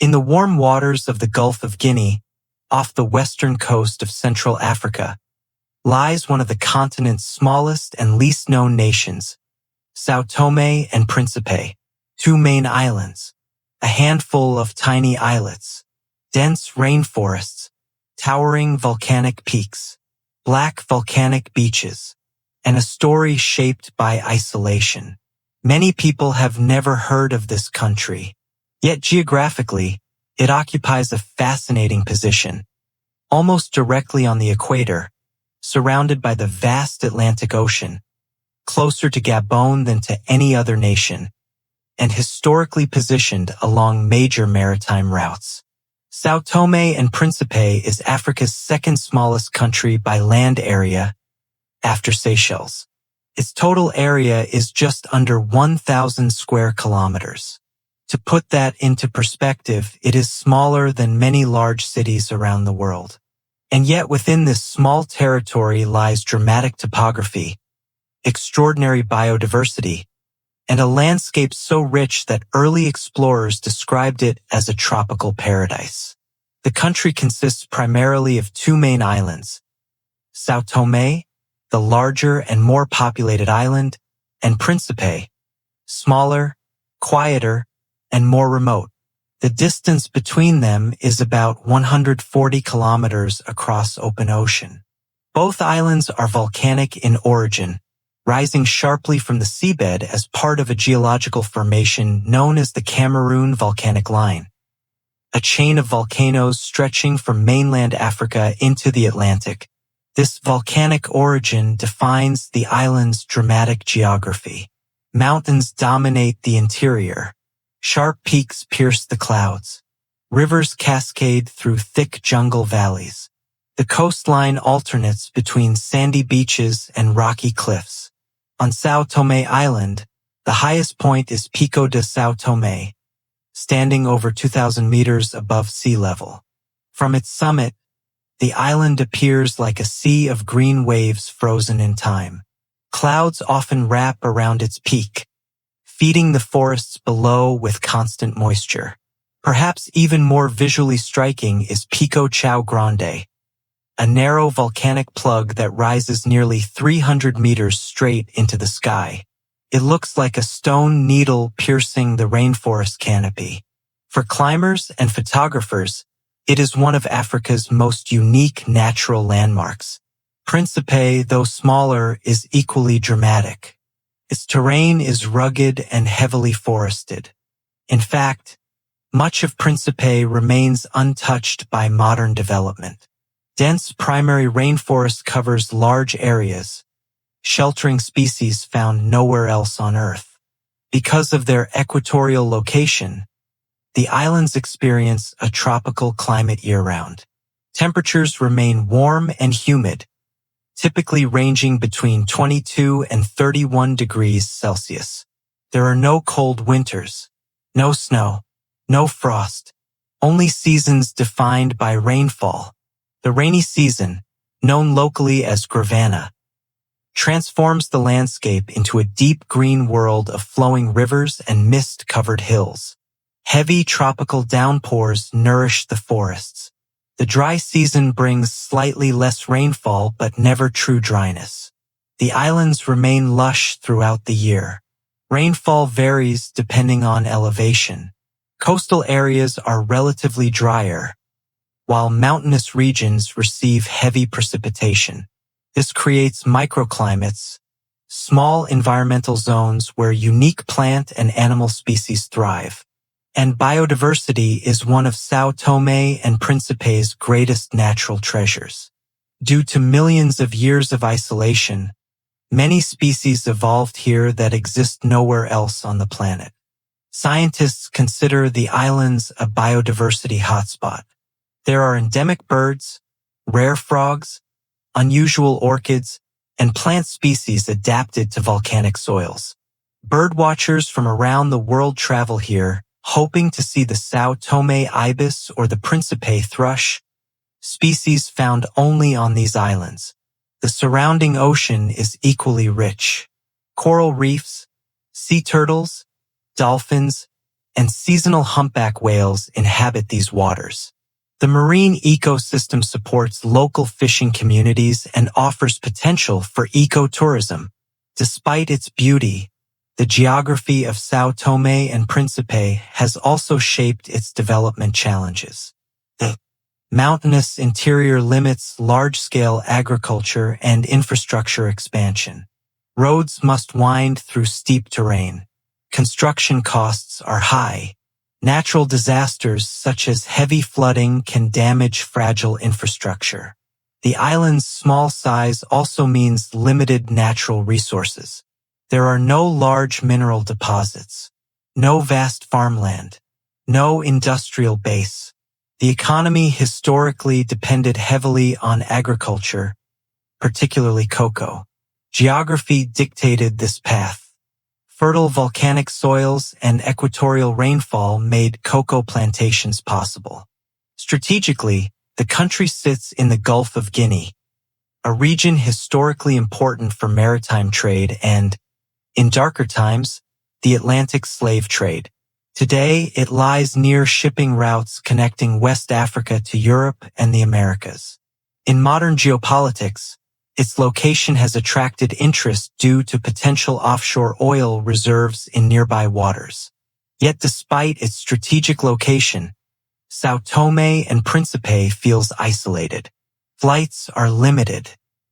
In the warm waters of the Gulf of Guinea, off the western coast of Central Africa, lies one of the continent's smallest and least known nations, São Tomé and Príncipe, 2 main islands, a handful of tiny islets, dense rainforests, towering volcanic peaks, black volcanic beaches, and a story shaped by isolation. Many people have never heard of this country, yet geographically, it occupies a fascinating position, almost directly on the equator, surrounded by the vast Atlantic Ocean, closer to Gabon than to any other nation, and historically positioned along major maritime routes. São Tomé and Príncipe is Africa's second smallest country by land area, after Seychelles. Its total area is just under 1,000 square kilometers. To put that into perspective, it is smaller than many large cities around the world. And yet within this small territory lies dramatic topography, extraordinary biodiversity, and a landscape so rich that early explorers described it as a tropical paradise. The country consists primarily of 2 main islands, São Tomé, the larger and more populated island, and Príncipe, smaller, quieter, and more remote. The distance between them is about 140 kilometers across open ocean. Both islands are volcanic in origin, rising sharply from the seabed as part of a geological formation known as the Cameroon Volcanic Line, a chain of volcanoes stretching from mainland Africa into the Atlantic. This volcanic origin defines the island's dramatic geography. Mountains dominate the interior. Sharp peaks pierce the clouds. Rivers cascade through thick jungle valleys. The coastline alternates between sandy beaches and rocky cliffs. On São Tomé Island, the highest point is Pico de São Tomé, standing over 2,000 meters above sea level. From its summit, the island appears like a sea of green waves frozen in time. Clouds often wrap around its peak, feeding the forests below with constant moisture. Perhaps even more visually striking is Pico Chao Grande, a narrow volcanic plug that rises nearly 300 meters straight into the sky. It looks like a stone needle piercing the rainforest canopy. For climbers and photographers, it is one of Africa's most unique natural landmarks. Príncipe, though smaller, is equally dramatic. Its terrain is rugged and heavily forested. In fact, much of Príncipe remains untouched by modern development. Dense primary rainforest covers large areas, sheltering species found nowhere else on Earth. Because of their equatorial location, the islands experience a tropical climate year-round. Temperatures remain warm and humid, typically ranging between 22 and 31 degrees Celsius. There are no cold winters, no snow, no frost, only seasons defined by rainfall. The rainy season, known locally as Gravana, transforms the landscape into a deep green world of flowing rivers and mist-covered hills. Heavy tropical downpours nourish the forests. The dry season brings slightly less rainfall but never true dryness. The islands remain lush throughout the year. Rainfall varies depending on elevation. Coastal areas are relatively drier, while mountainous regions receive heavy precipitation. This creates microclimates, small environmental zones where unique plant and animal species thrive. And biodiversity is one of São Tomé and Príncipe's greatest natural treasures. Due to millions of years of isolation, many species evolved here that exist nowhere else on the planet. Scientists consider the islands a biodiversity hotspot. There are endemic birds, rare frogs, unusual orchids, and plant species adapted to volcanic soils. Birdwatchers from around the world travel here, hoping to see the São Tomé ibis or the Príncipe thrush, species found only on these islands. The surrounding ocean is equally rich. Coral reefs, sea turtles, dolphins, and seasonal humpback whales inhabit these waters. The marine ecosystem supports local fishing communities and offers potential for ecotourism. Despite its beauty, the geography of São Tomé and Príncipe has also shaped its development challenges. The mountainous interior limits large-scale agriculture and infrastructure expansion. Roads must wind through steep terrain. Construction costs are high. Natural disasters such as heavy flooding can damage fragile infrastructure. The island's small size also means limited natural resources. There are no large mineral deposits, no vast farmland, no industrial base. The economy historically depended heavily on agriculture, particularly cocoa. Geography dictated this path. Fertile volcanic soils and equatorial rainfall made cocoa plantations possible. Strategically, the country sits in the Gulf of Guinea, a region historically important for maritime trade and, in darker times, the Atlantic slave trade. Today, it lies near shipping routes connecting West Africa to Europe and the Americas. In modern geopolitics, its location has attracted interest due to potential offshore oil reserves in nearby waters. Yet despite its strategic location, São Tomé and Príncipe feels isolated. Flights are limited.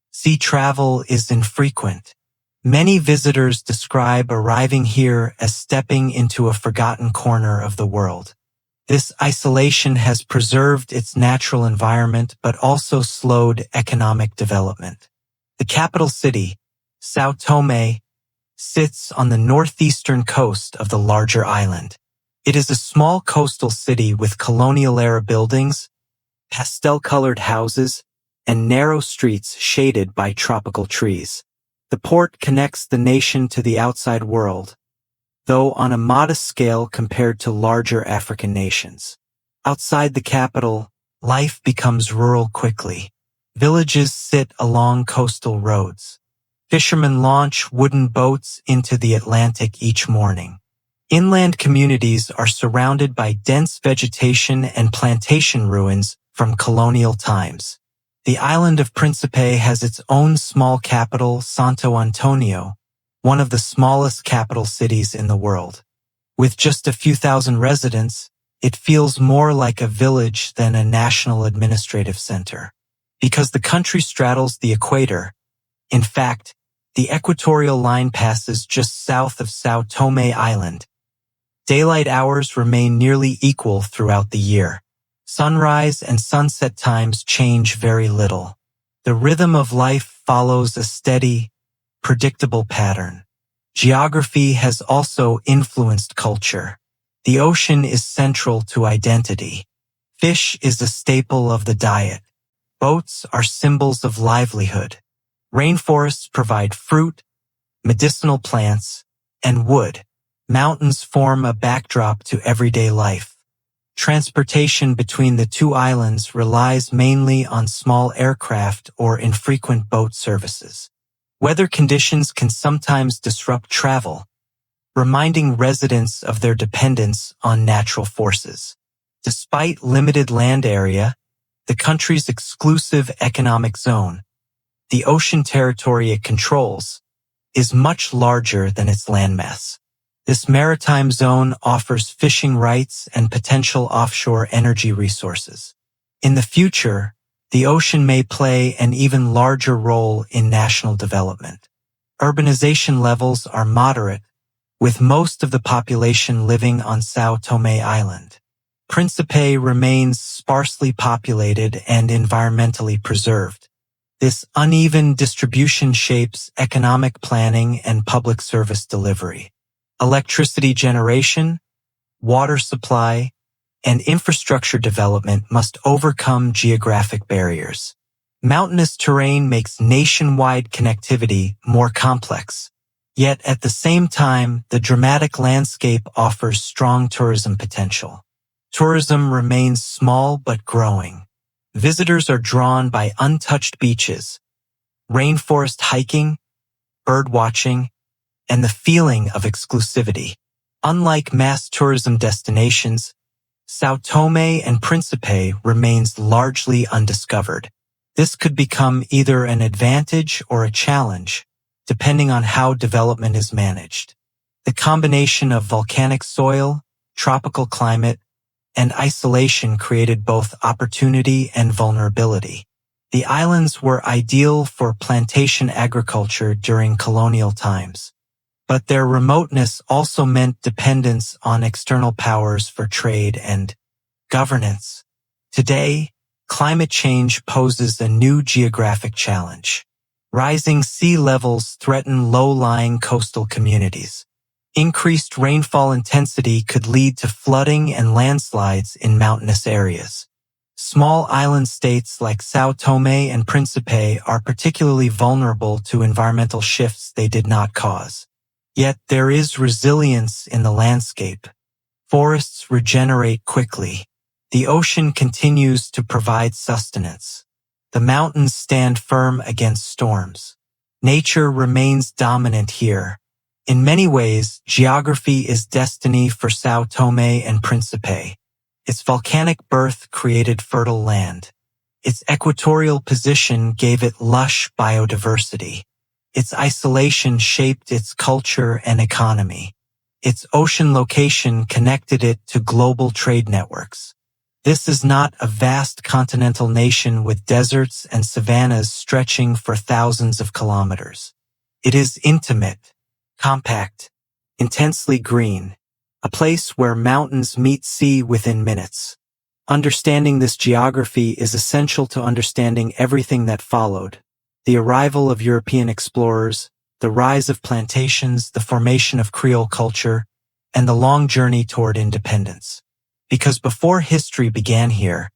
Sea travel is infrequent. Many visitors describe arriving here as stepping into a forgotten corner of the world. This isolation has preserved its natural environment but also slowed economic development. The capital city, São Tomé, sits on the northeastern coast of the larger island. It is a small coastal city with colonial-era buildings, pastel-colored houses, and narrow streets shaded by tropical trees. The port connects the nation to the outside world, though on a modest scale compared to larger African nations. Outside the capital, life becomes rural quickly. Villages sit along coastal roads. Fishermen launch wooden boats into the Atlantic each morning. Inland communities are surrounded by dense vegetation and plantation ruins from colonial times. The island of Príncipe has its own small capital, Santo Antonio, one of the smallest capital cities in the world. With just a few thousand residents, it feels more like a village than a national administrative center. Because the country straddles the equator, in fact, the equatorial line passes just south of São Tomé Island. Daylight hours remain nearly equal throughout the year. Sunrise and sunset times change very little. The rhythm of life follows a steady, predictable pattern. Geography has also influenced culture. The ocean is central to identity. Fish is a staple of the diet. Boats are symbols of livelihood. Rainforests provide fruit, medicinal plants, and wood. Mountains form a backdrop to everyday life. Transportation between the two islands relies mainly on small aircraft or infrequent boat services. Weather conditions can sometimes disrupt travel, reminding residents of their dependence on natural forces. Despite limited land area, the country's exclusive economic zone, the ocean territory it controls, is much larger than its landmass. This maritime zone offers fishing rights and potential offshore energy resources. In the future, the ocean may play an even larger role in national development. Urbanization levels are moderate, with most of the population living on São Tomé Island. Príncipe remains sparsely populated and environmentally preserved. This uneven distribution shapes economic planning and public service delivery. Electricity generation, water supply, and infrastructure development must overcome geographic barriers. Mountainous terrain makes nationwide connectivity more complex. Yet at the same time, the dramatic landscape offers strong tourism potential. Tourism remains small but growing. Visitors are drawn by untouched beaches, rainforest hiking, bird watching, and the feeling of exclusivity. Unlike mass tourism destinations, São Tomé and Príncipe remains largely undiscovered. This could become either an advantage or a challenge, depending on how development is managed. The combination of volcanic soil, tropical climate, and isolation created both opportunity and vulnerability. The islands were ideal for plantation agriculture during colonial times, but their remoteness also meant dependence on external powers for trade and governance. Today, climate change poses a new geographic challenge. Rising sea levels threaten low-lying coastal communities. Increased rainfall intensity could lead to flooding and landslides in mountainous areas. Small island states like São Tomé and Príncipe are particularly vulnerable to environmental shifts they did not cause. Yet there is resilience in the landscape. Forests regenerate quickly. The ocean continues to provide sustenance. The mountains stand firm against storms. Nature remains dominant here. In many ways, geography is destiny for São Tomé and Príncipe. Its volcanic birth created fertile land. Its equatorial position gave it lush biodiversity. Its isolation shaped its culture and economy. Its ocean location connected it to global trade networks. This is not a vast continental nation with deserts and savannas stretching for thousands of kilometers. It is intimate, compact, intensely green, a place where mountains meet sea within minutes. Understanding this geography is essential to understanding everything that followed: the arrival of European explorers, the rise of plantations, the formation of Creole culture, and the long journey toward independence. Because before history began here,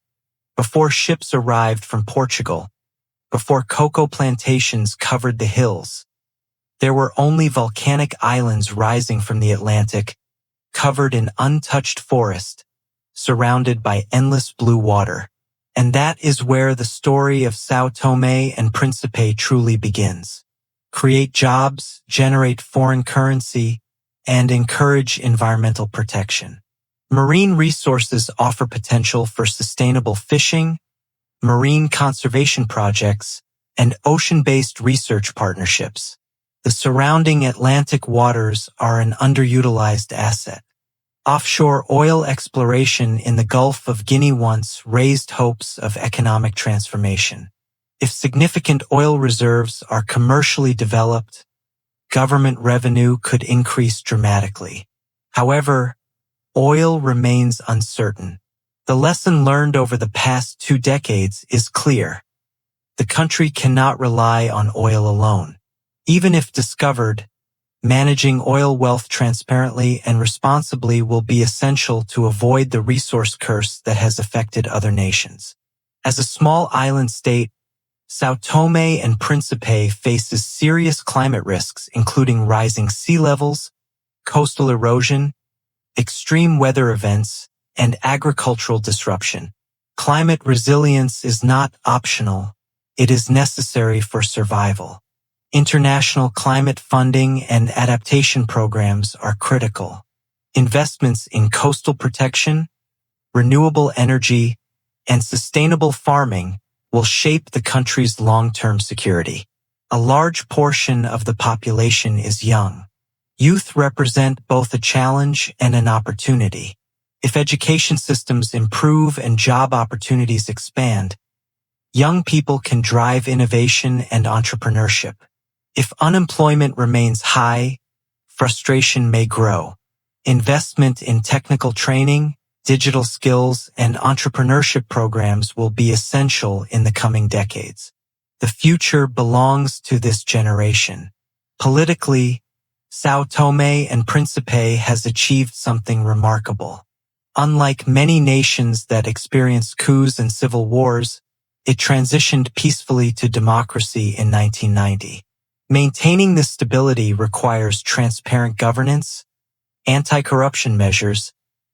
before ships arrived from Portugal, before cocoa plantations covered the hills, there were only volcanic islands rising from the Atlantic, covered in untouched forest, surrounded by endless blue water. And that is where the story of São Tomé and Príncipe truly begins. Create jobs, generate foreign currency, and encourage environmental protection. Marine resources offer potential for sustainable fishing, marine conservation projects, and ocean-based research partnerships. The surrounding Atlantic waters are an underutilized asset. Offshore oil exploration in the Gulf of Guinea once raised hopes of economic transformation. If significant oil reserves are commercially developed, government revenue could increase dramatically. However, oil remains uncertain. The lesson learned over the past 2 decades is clear. The country cannot rely on oil alone. Even if discovered, managing oil wealth transparently and responsibly will be essential to avoid the resource curse that has affected other nations. As a small island state, São Tomé and Príncipe faces serious climate risks, including rising sea levels, coastal erosion, extreme weather events, and agricultural disruption. Climate resilience is not optional. It is necessary for survival. International climate funding and adaptation programs are critical. Investments in coastal protection, renewable energy, and sustainable farming will shape the country's long-term security. A large portion of the population is young. Youth represent both a challenge and an opportunity. If education systems improve and job opportunities expand, young people can drive innovation and entrepreneurship. If unemployment remains high, frustration may grow. Investment in technical training, digital skills, and entrepreneurship programs will be essential in the coming decades. The future belongs to this generation. Politically, São Tomé and Príncipe has achieved something remarkable. Unlike many nations that experienced coups and civil wars, it transitioned peacefully to democracy in 1990. Maintaining this stability requires transparent governance, anti-corruption measures,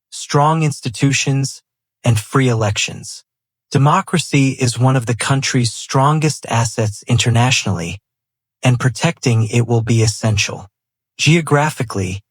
strong institutions, and free elections. Democracy is one of the country's strongest assets internationally, and protecting it will be essential. Geographically,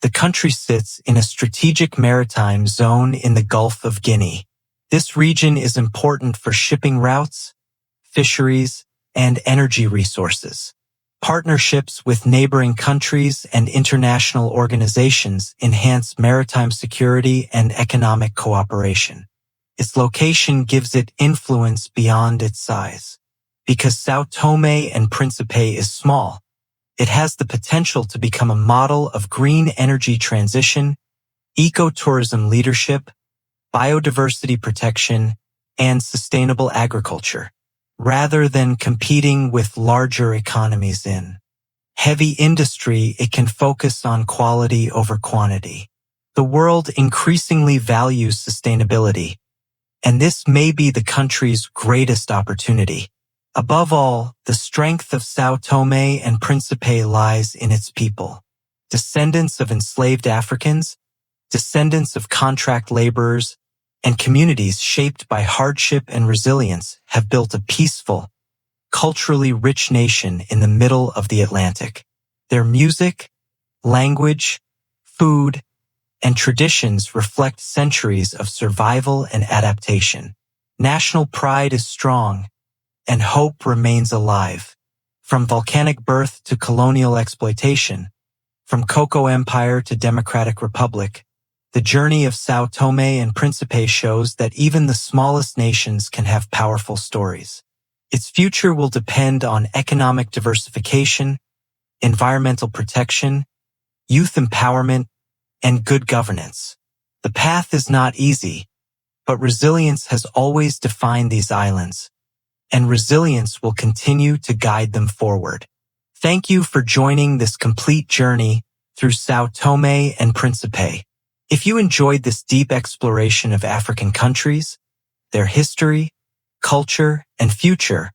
The country sits in a strategic maritime zone in the Gulf of Guinea. This region is important for shipping routes, fisheries, and energy resources. Partnerships with neighboring countries and international organizations enhance maritime security and economic cooperation. Its location gives it influence beyond its size. Because São Tomé and Príncipe is small, it has the potential to become a model of green energy transition, ecotourism leadership, biodiversity protection, and sustainable agriculture, rather than competing with larger economies in heavy industry. It can focus on quality over quantity. The world increasingly values sustainability, and this may be the country's greatest opportunity. Above all, the strength of São Tomé and Príncipe lies in its people. Descendants of enslaved Africans, descendants of contract laborers, and communities shaped by hardship and resilience have built a peaceful, culturally rich nation in the middle of the Atlantic. Their music, language, food, and traditions reflect centuries of survival and adaptation. National pride is strong, and hope remains alive. From volcanic birth to colonial exploitation, from Cocoa Empire to Democratic Republic, the journey of São Tomé and Príncipe shows that even the smallest nations can have powerful stories. Its future will depend on economic diversification, environmental protection, youth empowerment, and good governance. The path is not easy, but resilience has always defined these islands, and resilience will continue to guide them forward. Thank you for joining this complete journey through São Tomé and Príncipe. If you enjoyed this deep exploration of African countries, their history, culture, and future,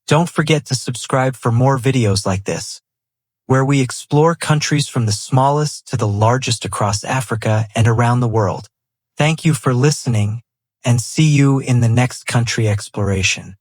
don't forget to subscribe for more videos like this, where we explore countries from the smallest to the largest across Africa and around the world. Thank you for listening, and see you in the next country exploration.